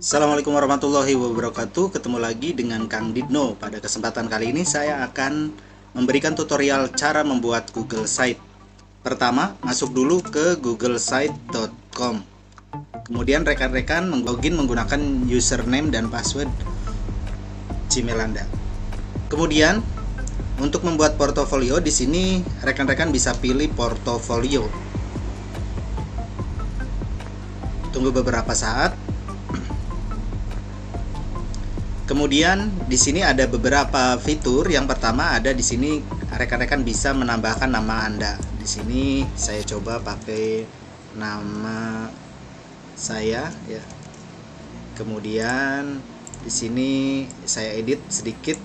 Assalamualaikum warahmatullahi wabarakatuh. Ketemu lagi dengan Kang Didno. Pada kesempatan kali ini saya akan memberikan tutorial cara membuat Google Site. Pertama, masuk dulu ke googlesite.com. Kemudian rekan-rekan login menggunakan username dan password Gmail Anda. Kemudian untuk membuat portofolio, di sini rekan-rekan bisa pilih portofolio. Tunggu beberapa saat. Kemudian di sini ada beberapa fitur. Yang pertama ada di sini rekan-rekan bisa menambahkan nama Anda. Di sini saya coba pakai nama saya ya. Kemudian di sini saya edit sedikit.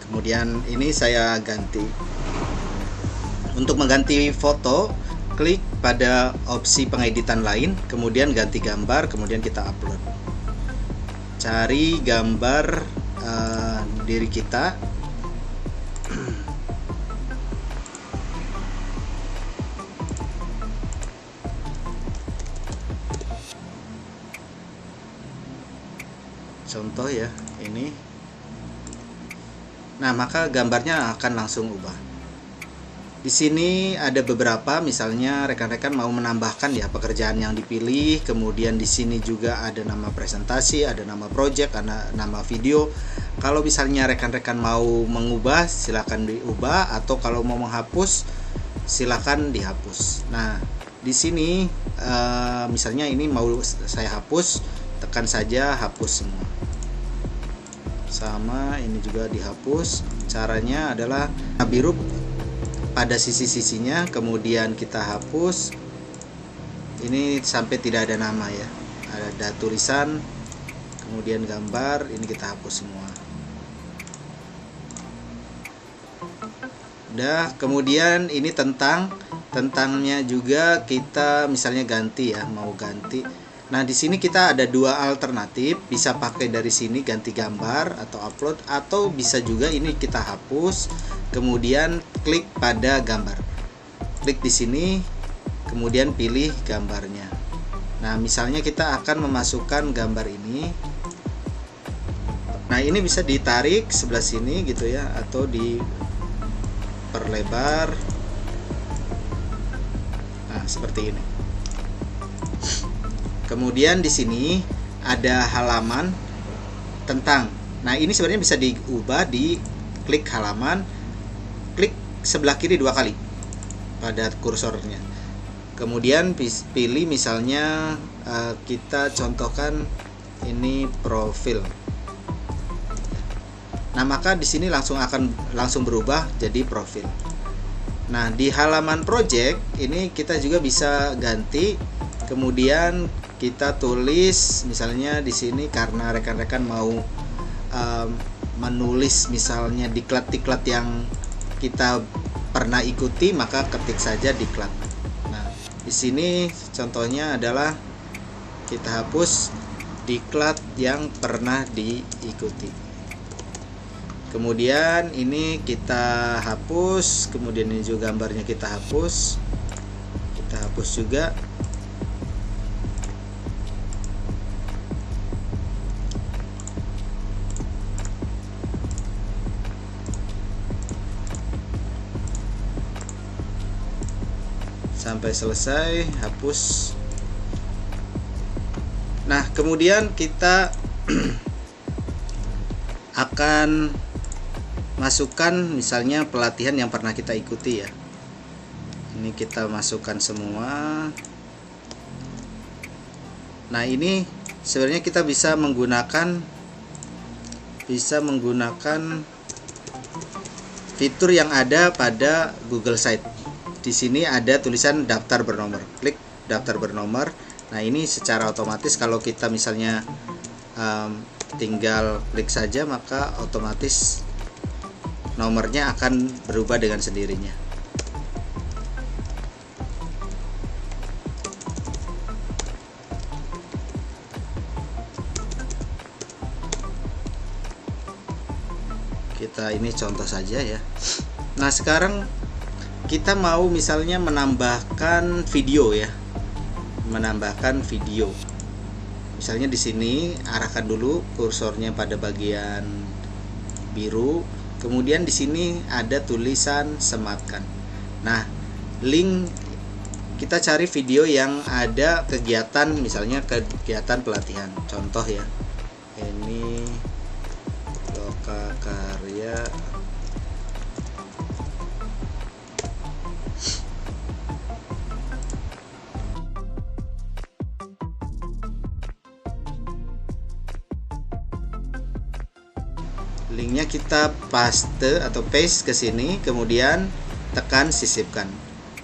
Kemudian ini saya ganti. Untuk mengganti foto, klik pada opsi pengeditan lain, kemudian ganti gambar, kemudian kita upload. Cari gambar diri kita. Contoh ya, ini. Nah, maka gambarnya akan langsung ubah. Di sini ada beberapa, misalnya rekan-rekan mau menambahkan ya pekerjaan yang dipilih, kemudian di sini juga ada nama presentasi, ada nama project, ada nama video. Kalau misalnya rekan-rekan mau mengubah, silakan diubah, atau kalau mau menghapus, silakan dihapus. Nah, di sini misalnya ini mau saya hapus, tekan saja hapus semua. Sama ini juga dihapus. Caranya adalah biru pada sisi-sisinya, kemudian kita hapus ini sampai tidak ada nama ya, ada tulisan, kemudian gambar, ini kita hapus semua. Udah, kemudian ini tentangnya juga kita misalnya ganti ya, mau ganti. Nah, di sini kita ada dua alternatif, bisa pakai dari sini ganti gambar atau upload, atau bisa juga ini kita hapus, kemudian klik pada gambar. Klik di sini, kemudian pilih gambarnya. Nah, misalnya kita akan memasukkan gambar ini. Nah, ini bisa ditarik sebelah sini gitu ya, atau diperlebar. Nah, seperti ini. Kemudian di sini ada halaman tentang. Nah, ini sebenarnya bisa diubah, di klik halaman, klik sebelah kiri 2 kali pada kursornya. Kemudian pilih misalnya kita contohkan ini profil. Nah, maka di sini langsung berubah jadi profil. Nah, di halaman project ini kita juga bisa ganti. Kemudian kita tulis misalnya di sini, karena rekan-rekan mau menulis misalnya diklat-diklat yang kita pernah ikuti, maka ketik saja diklat. Nah, di sini contohnya adalah kita hapus diklat yang pernah diikuti. Kemudian ini kita hapus, kemudian ini juga gambarnya kita hapus. Kita hapus juga. Sampai selesai, hapus. Nah, kemudian kita akan masukkan misalnya pelatihan yang pernah kita ikuti ya. Ini kita masukkan semua. Nah, ini sebenarnya kita bisa menggunakan fitur yang ada pada Google Site. Di sini ada tulisan daftar bernomor. Klik daftar bernomor. Nah, ini secara otomatis kalau kita misalnya tinggal klik saja, maka otomatis nomornya akan berubah dengan sendirinya. Kita ini contoh saja ya. Nah, sekarang kita mau misalnya menambahkan video ya, misalnya di sini arahkan dulu kursornya pada bagian biru, kemudian di sini ada tulisan sematkan. Nah, link kita cari video yang ada kegiatan, misalnya kegiatan pelatihan. Contoh ya, ini Lokakarya linknya kita paste atau paste ke sini, kemudian tekan sisipkan,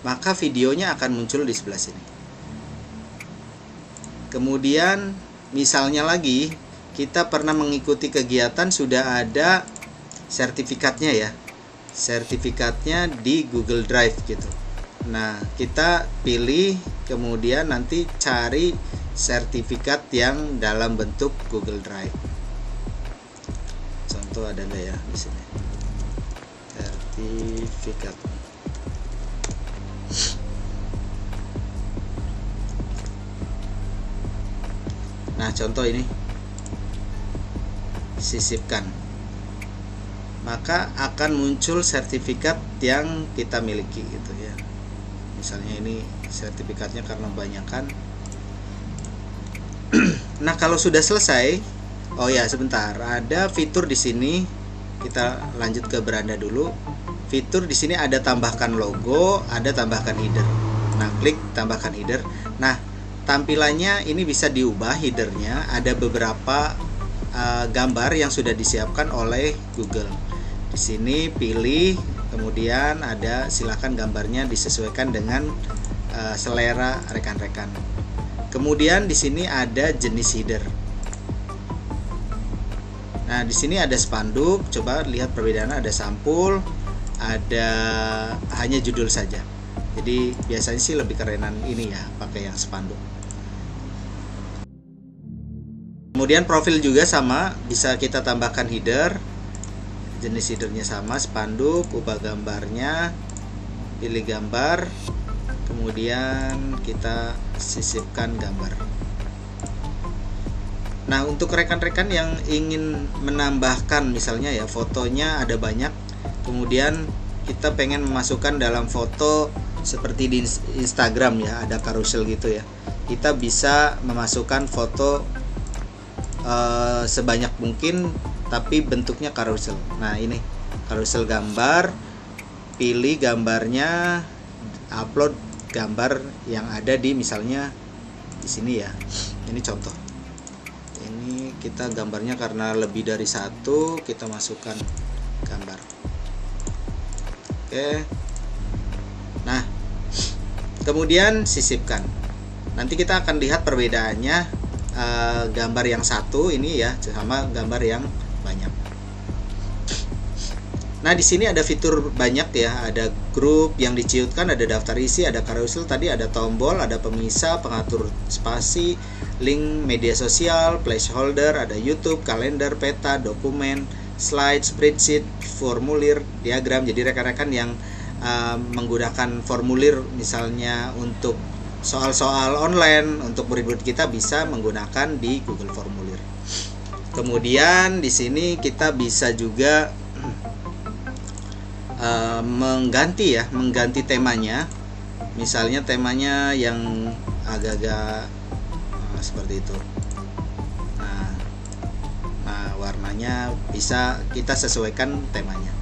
maka videonya akan muncul di sebelah sini. Kemudian misalnya lagi kita pernah mengikuti kegiatan, sudah ada sertifikatnya ya, sertifikatnya di Google Drive gitu. Nah, kita pilih, kemudian nanti cari sertifikat yang dalam bentuk Google Drive. Contoh ada nggak ya di sini? Sertifikat. Nah, contoh ini sisipkan, maka akan muncul sertifikat yang kita miliki gitu ya. Misalnya ini sertifikatnya karena kebanyakan. Nah, kalau sudah selesai, oh ya sebentar, ada fitur di sini. Kita lanjut ke beranda dulu. Fitur di sini ada tambahkan logo, ada tambahkan header. Nah, klik tambahkan header. Nah, tampilannya ini bisa diubah headernya. Ada beberapa gambar yang sudah disiapkan oleh Google. Di sini pilih, kemudian ada silakan gambarnya disesuaikan dengan selera rekan-rekan. Kemudian di sini ada jenis header. Nah, di sini ada spanduk. Coba lihat perbedaannya, ada sampul, ada hanya judul saja. Jadi biasanya sih lebih kerenan ini ya, pakai yang spanduk. Kemudian profil juga sama, bisa kita tambahkan header. Jenis headernya sama, spanduk, ubah gambarnya, pilih gambar, kemudian kita sisipkan gambar. Nah, untuk rekan-rekan yang ingin menambahkan misalnya ya, fotonya ada banyak, kemudian kita pengen memasukkan dalam foto seperti di Instagram ya, ada carousel gitu ya. Kita bisa memasukkan foto sebanyak mungkin tapi bentuknya carousel. Nah, ini carousel gambar, pilih gambarnya, upload gambar yang ada di misalnya di sini ya. Ini contoh. Ini kita gambarnya karena lebih dari satu, kita masukkan gambar. Oke. Nah, kemudian sisipkan. Nanti kita akan lihat perbedaannya, gambar yang satu ini ya sama gambar yang banyak. Nah, di sini ada fitur banyak ya, ada grup yang diciutkan, ada daftar isi, ada carousel, tadi ada tombol, ada pemisah, pengatur spasi, link media sosial, placeholder, ada YouTube, kalender, peta, dokumen, slide, spreadsheet, formulir, diagram. Jadi rekan-rekan yang menggunakan formulir misalnya untuk soal-soal online untuk murid-murid kita bisa menggunakan di Google Formulir. Kemudian di sini kita bisa juga mengganti temanya. Misalnya temanya yang agak-agak seperti itu. Nah, warnanya bisa kita sesuaikan temanya.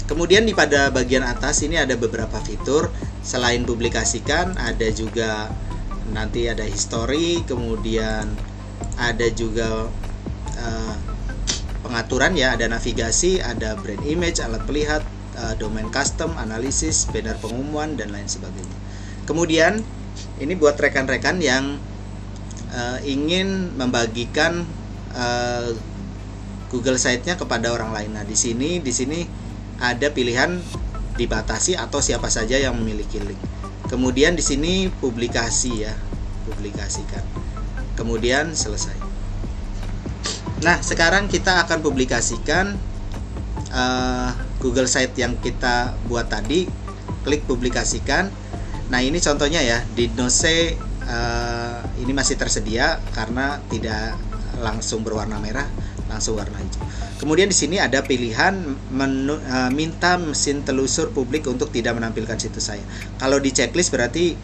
Kemudian pada bagian atas ini ada beberapa fitur. Selain publikasikan, ada juga nanti ada history, kemudian ada juga pengaturan ya, ada navigasi, ada brand image, alat pelihat, domain custom, analisis, banner pengumuman, dan lain sebagainya. Kemudian ini buat rekan-rekan yang ingin membagikan Google Site-nya kepada orang lain. Nah, di sini ada pilihan dibatasi atau siapa saja yang memiliki link. Kemudian di sini publikasi ya, publikasikan. Kemudian selesai. Nah, sekarang kita akan publikasikan Google Site yang kita buat tadi. klik publikasikan. Nah ini contohnya ya, di Nose ini masih tersedia karena tidak langsung berwarna merah, langsung warna hijau. Kemudian di sini ada pilihan minta mesin telusur publik untuk tidak menampilkan situs saya. Kalau di checklist berarti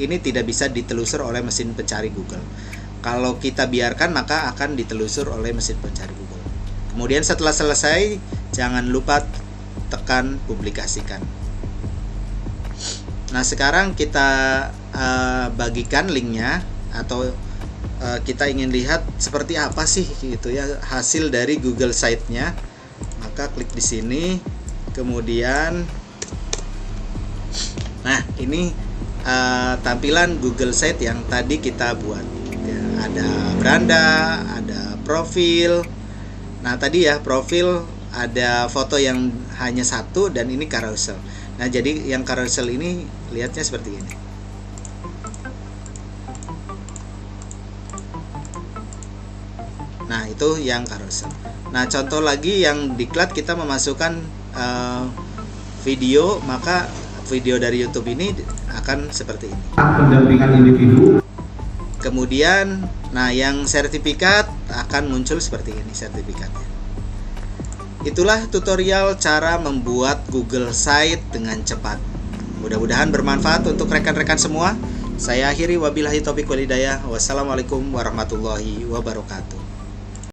ini tidak bisa ditelusur oleh mesin pencari Google. Kalau kita biarkan maka akan ditelusur oleh mesin pencari Google. Kemudian setelah selesai, jangan lupa tekan publikasikan. Nah sekarang kita bagikan linknya, atau kita ingin lihat seperti apa sih gitu ya hasil dari Google Site-nya. Maka klik di sini, kemudian nah ini tampilan Google Site yang tadi kita buat ya, ada beranda, ada profil. Nah tadi ya profil ada foto yang hanya satu dan ini carousel. Nah jadi yang carousel ini lihatnya seperti ini. Nah itu yang carousel. Nah contoh lagi yang diklat, kita memasukkan video, maka video dari YouTube ini akan seperti ini. Pendampingan individu. Kemudian, nah yang sertifikat akan muncul seperti ini sertifikatnya. Itulah tutorial cara membuat Google Site dengan cepat. Mudah-mudahan bermanfaat untuk rekan-rekan semua. Saya akhiri, wabillahi taufiq wal hidayah. Wassalamualaikum warahmatullahi wabarakatuh.